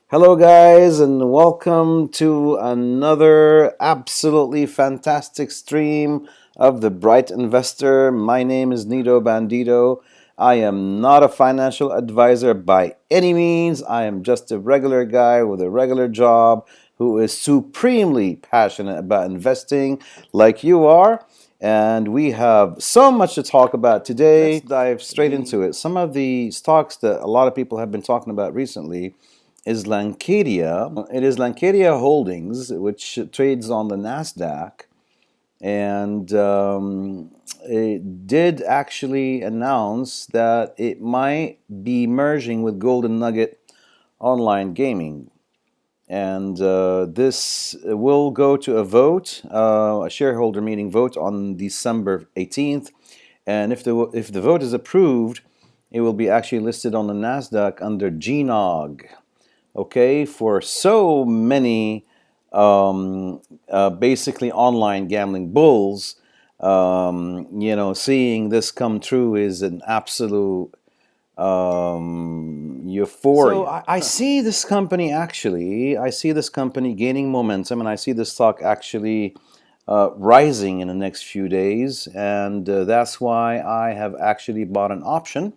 Hello, guys, and welcome to another absolutely fantastic stream of The Bright Investor. My name is Nito Bandito. I am not a financial advisor by any means. I am just a regular guy with a regular job who is supremely passionate about investing, like you are. And we have so much to talk about today. Let's dive straight into it. Some of the stocks that a lot of people have been talking about recently is Lancadia. It is Lancadia Holdings, which trades on the NASDAQ, and it did actually announce that it might be merging with Golden Nugget Online Gaming. And this will go to a vote, a shareholder meeting vote on December 18th. And if the vote is approved, it will be actually listed on the NASDAQ under GNOG. Okay, for so many basically online gambling bulls, seeing this come true is an absolute euphoria. So I see this company gaining momentum, and I see the stock actually rising in the next few days, and that's why I have actually bought an option.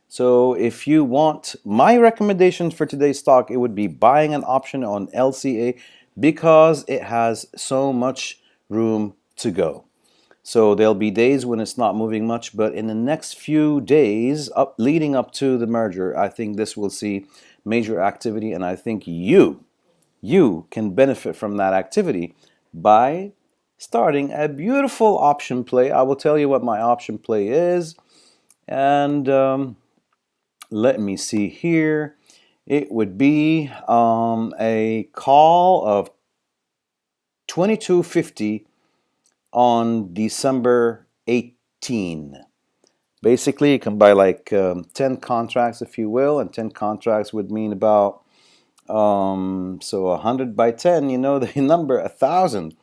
So if you want my recommendation for today's stock, it would be buying an option on LCA because it has so much room to go. So there'll be days when it's not moving much, but in the next few days leading up to the merger, I think this will see major activity, and I think you can benefit from that activity by starting a beautiful option play. I will tell you what my option play is, and let me see here. It would be a call of 2250 on December 18. Basically, you can buy like 10 contracts, if you will, and 10 contracts would mean about, so 100 by 10, you know the number, 1,000.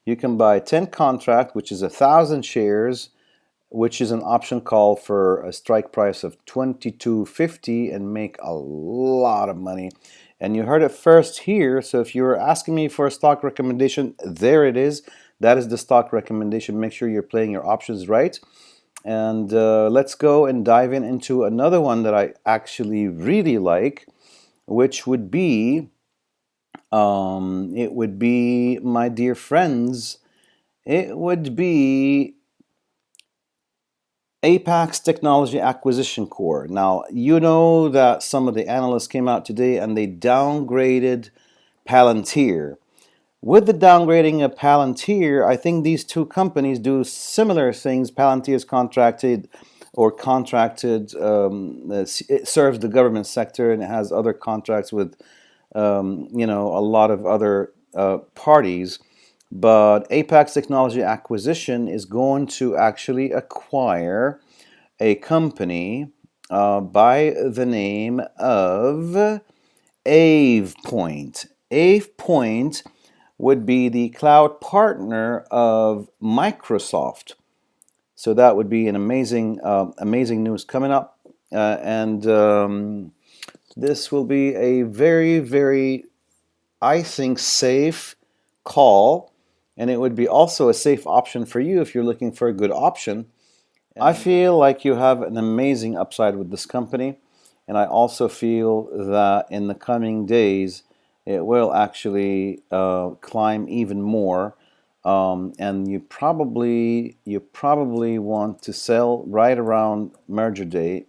You can buy 10 contract, which is 1,000 shares, which is an option call for a strike price of 22.50 and make a lot of money. And you heard it first here. So if you're asking me for a stock recommendation, there it is. That is the stock recommendation. Make sure you're playing your options right. And let's go and dive into another one that I actually really like, which would be, it would be, my dear friends, it would be Apex Technology Acquisition Corp. Now, you know that some of the analysts came out today and they downgraded Palantir. With the downgrading of Palantir, I think these two companies do similar things. Palantir is contracted, it serves the government sector, and it has other contracts with, a lot of other parties. But Apex Technology Acquisition is going to actually acquire a company by the name of AvePoint. AvePoint would be the cloud partner of Microsoft. So that would be an amazing news coming up. And this will be a very, very, I think, safe call. And it would be also a safe option for you if you're looking for a good option. I feel like you have an amazing upside with this company. And I also feel that in the coming days, it will actually climb even more. And you probably want to sell right around merger date,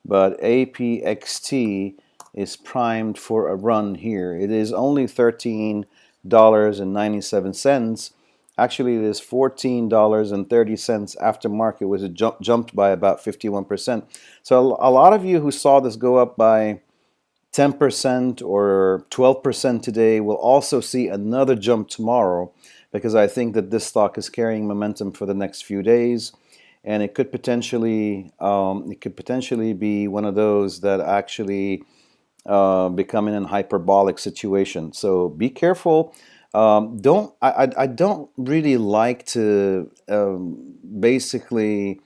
but APXT is primed for a run here. It is only $13.97. Actually, it is $14.30 after market, was it jumped by about 51%. So a lot of you who saw this go up by 10% or 12% today will also see another jump tomorrow, because I think that this stock is carrying momentum for the next few days, and it could potentially be one of those that actually become in a hyperbolic situation. So be careful. I don't really like to basically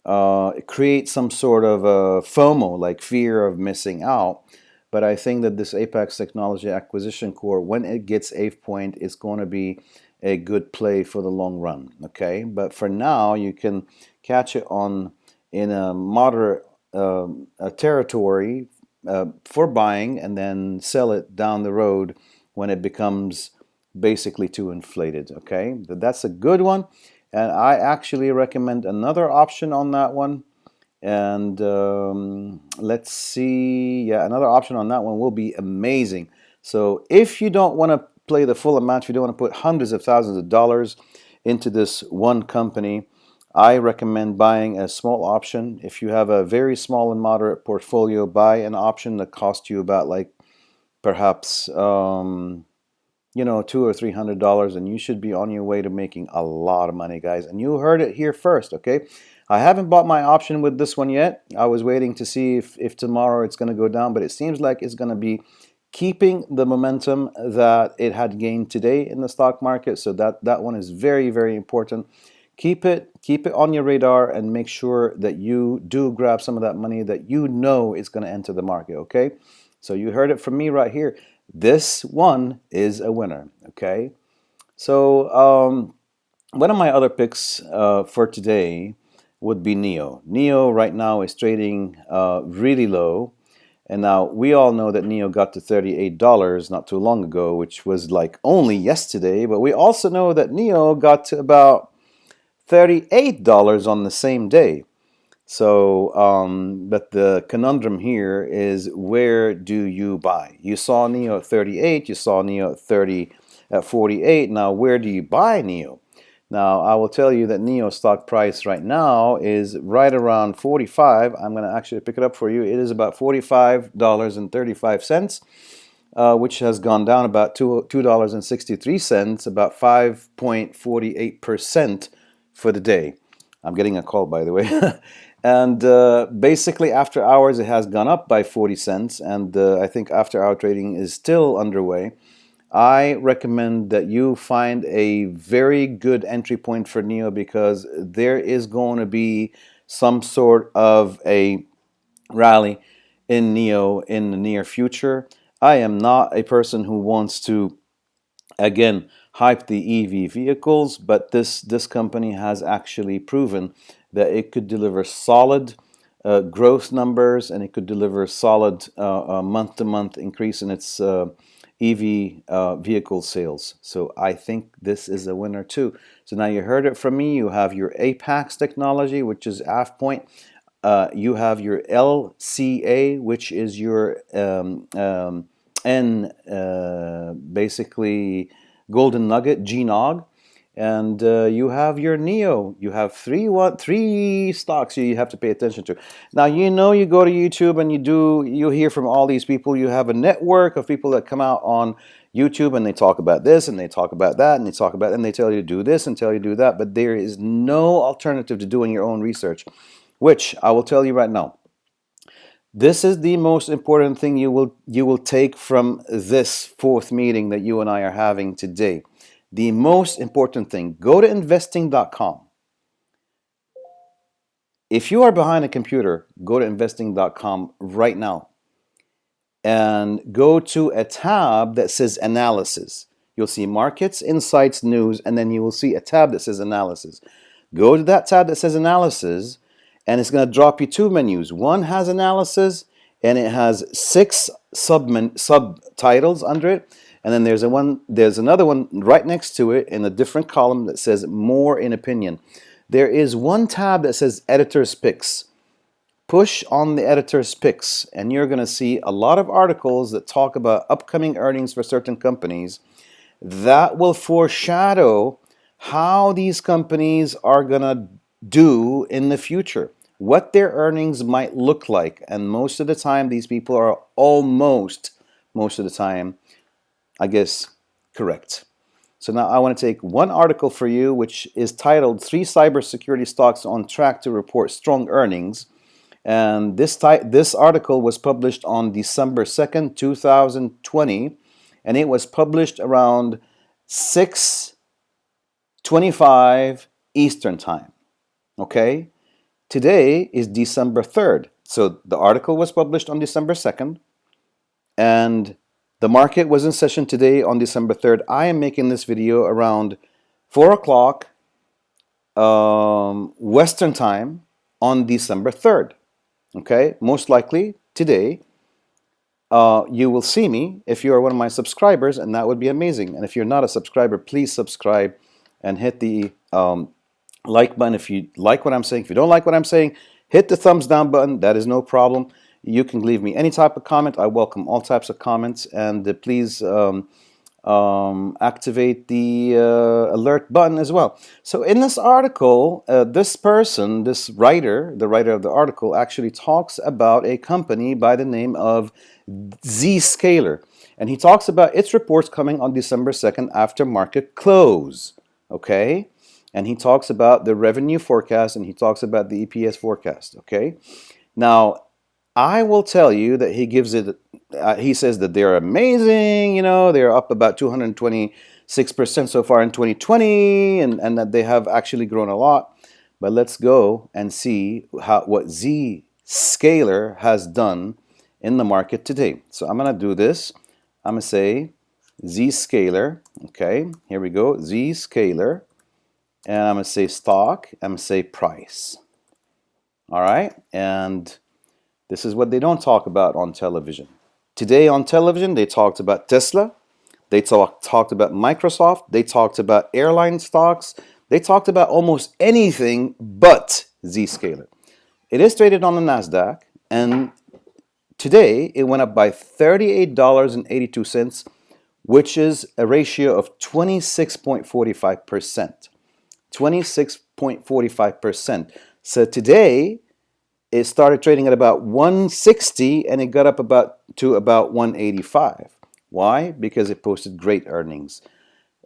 create some sort of a FOMO, like fear of missing out. but I think that this Apex Technology Acquisition Corp, when it gets AvePoint, is going to be a good play for the long run. Okay, but for now, you can catch it on in a moderate territory for buying, and then sell it down the road when it becomes basically too inflated. Okay, that's a good one, and I actually recommend another option on that one. And let's see, yeah, another option on that one will be amazing. So if you don't want to play the full amount, if you don't want to put hundreds of thousands of dollars into this one company, I recommend buying a small option. If you have a very small and moderate portfolio, buy an option that costs you about like perhaps $200 or $300, and you should be on your way to making a lot of money, guys. And you heard it here first, okay? I haven't bought my option with this one yet. I was waiting to see if tomorrow it's going to go down, but it seems like it's going to be keeping the momentum that it had gained today in the stock market. So that one is very, very important. Keep it on your radar, and make sure that you do grab some of that money that you know is going to enter the market, okay? So you heard it from me right here. This one is a winner, okay? So one of my other picks for today would be NIO. NIO right now is trading really low. And now we all know that NIO got to $38 not too long ago, which was like only yesterday. But we also know that NIO got to about $38 on the same day. So, but the conundrum here is, where do you buy? You saw NIO at 38, you saw NIO at 48. Now, where do you buy NIO? Now, I will tell you that NIO stock price right now is right around 45. I'm going to actually pick it up for you. It is about $45.35, which has gone down about $2.63, about 5.48% for the day. I'm getting a call, by the way. And basically, after hours, it has gone up by 40 cents. And I think after hour trading is still underway. I recommend that you find a very good entry point for NIO, because there is going to be some sort of a rally in NIO in the near future. I am not a person who wants to, again, hype the EV vehicles, but this company has actually proven that it could deliver solid growth numbers, and it could deliver solid month-to-month increase in its EV vehicle sales. So I think this is a winner too. So now you heard it from me. You have your APAX technology, which is AvePoint. You have your LCA, which is your basically golden nugget, GNOG, and you have your NIO. You have three stocks you have to pay attention to. Now, you go to YouTube and you hear from all these people. You have a network of people that come out on YouTube, and they talk about this and they talk about that and they talk about, and they tell you to do this and tell you to do that, but there is no alternative to doing your own research, which I will tell you right now. This is the most important thing you will take from this fourth meeting that you and I are having today. The most important thing, go to investing.com. If you are behind a computer, go to investing.com right now and go to a tab that says analysis. You'll see markets, insights, news, and then you will see a tab that says analysis. Go to that tab that says analysis, and it's going to drop you two menus. One has analysis, and it has 6 subtitles under it. And then there's another one right next to it in a different column that says more in opinion. There is one tab that says editor's picks. Push on the editor's picks, and you're going to see a lot of articles that talk about upcoming earnings for certain companies that will foreshadow how these companies are going to do in the future, what their earnings might look like. And most of the time, these people are most of the time, I guess, correct. So now I want to take one article for you, which is titled 3 Cybersecurity Stocks on Track to Report Strong Earnings. And this article was published on December 2nd, 2020, and it was published around 6:25 Eastern Time. Okay? Today is December 3rd. So the article was published on December 2nd. and the market was in session today on December 3rd. I am making this video around 4 o'clock Western time on December 3rd. Okay, most likely today you will see me if you are one of my subscribers, and that would be amazing. And if you're not a subscriber, please subscribe and hit the like button if you like what I'm saying. If you don't like what I'm saying, hit the thumbs down button. That is no problem. You can leave me any type of comment. I welcome all types of comments, and please activate the alert button as well. So in this article, this person, this writer, the writer of the article, actually talks about a company by the name of Zscaler, and he talks about its reports coming on December 2nd after market close. Okay, and he talks about the revenue forecast, and he talks about the EPS forecast. Okay, now I will tell you that he gives it, he says that they're amazing, you know, they're up about 226% so far in 2020, and that they have actually grown a lot. But let's go and see what Zscaler has done in the market today. So I'm going to do this. I'm going to say Zscaler. Okay, here we go, Zscaler. And I'm going to say stock. I'm going to say price. All right, and this is what they don't talk about on television. Today on television, they talked about Tesla. They talked about Microsoft. They talked about airline stocks. They talked about almost anything but Zscaler. It is traded on the NASDAQ, and today it went up by $38.82, which is a ratio of 26.45%. 26.45%. So today, it started trading at about 160 and it got up to about 185. Why? Because it posted great earnings.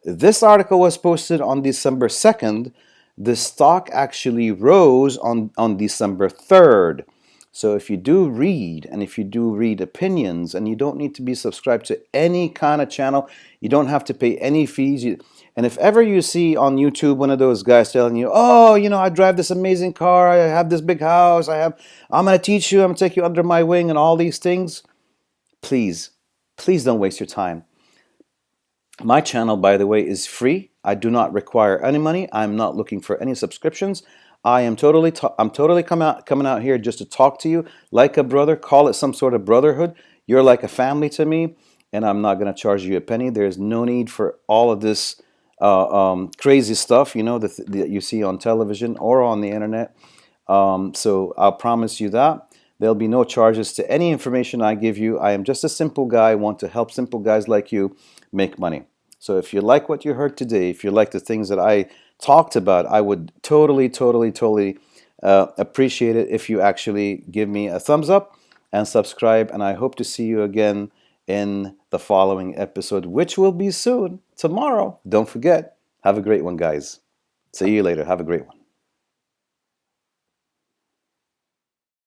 This article was posted on December 2nd. The stock actually rose on December 3rd. So if you do read, and if you do read opinions, and you don't need to be subscribed to any kind of channel, you don't have to pay any fees. And if ever you see on YouTube one of those guys telling you, oh, you know, I drive this amazing car, I have this big house, I'm going to teach you, I'm going to take you under my wing and all these things, please don't waste your time. My channel, by the way, is free. I do not require any money. I'm not looking for any subscriptions. I'm totally coming out here just to talk to you like a brother. Call it some sort of brotherhood. You're like a family to me, and I'm not going to charge you a penny. There's no need for all of this crazy stuff, you know, that you see on television or on the internet. So I'll promise you that there'll be no charges to any information I give you. I am just a simple guy. I want to help simple guys like you make money. So if you like what you heard today, if you like the things that I talked about, I would totally appreciate it if you actually give me a thumbs up and subscribe. And I hope to see you again in the following episode, which will be soon, tomorrow. Don't forget. Have a great one, guys. See you later. Have a great one.